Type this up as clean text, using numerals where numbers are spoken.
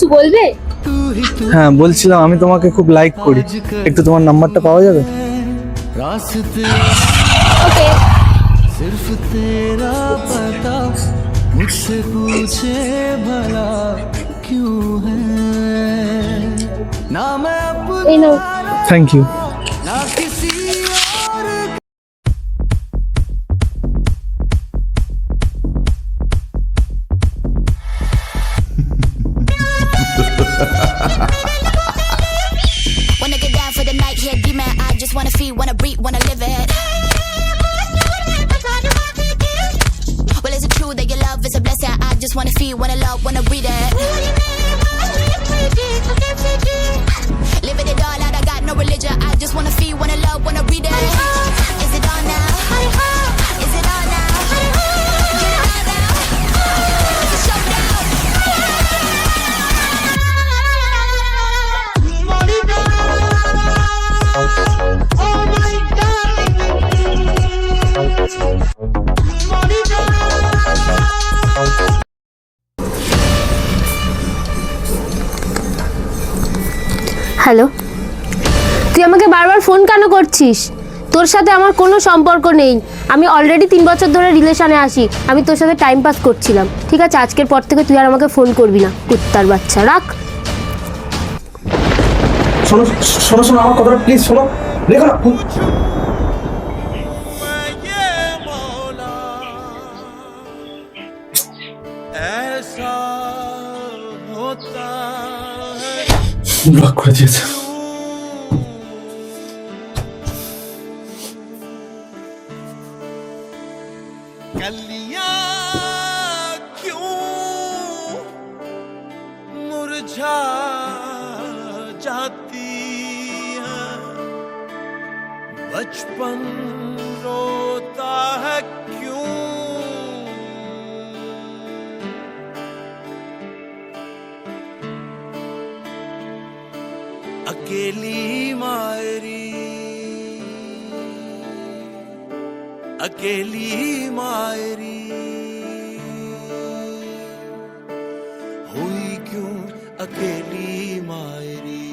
কিছু বলবে? হ্যাঁ, বলছিলাম আমি তোমাকে খুব লাইক করি, একটু তোমার নাম্বারটা পাওয়া যাবে? ওকে। सिर्फ तेरा पता मुझसे पूछे भला क्यों है ना मैं এই নাও। अपना থ্যাংক ইউ। ना किसी और Wanna get down for the night, yeah, D-man. I just wanna feel, wanna breathe, wanna live it. Well, is it true that your love is a blessing? I just wanna feel, wanna love, wanna breathe it. Living it all out, I got no religion. I just wanna feel, wanna love, wanna breathe it. Is it on now? Is it on now? Get it on now. It's a showdown. Hello, তুই আমাকে বারবার phone কেন করছিস? তোর সাথে আমার কোনো সম্পর্ক নেই। আমি অলরেডি 3 বছর ধরে রিলেশনে আছি। আমি তোর সাথে টাইম পাস করছিলাম। ঠিক আছে, আজকের পর থেকে তুই আর আমাকে ফোন করবি না, কুত্তার বাচ্চা। রাখ। শোনো শোনো শোনো, আমার কথাটা প্লিজ শোনো, দেখো না। ऐसा होता है ব্লক করে দিয়েছে। कलियां क्यों मुरझा जाती हैं बचपन रोता है क्यों अकेली मायरी अकेली मायरी हुई क्यों अकेली मायरी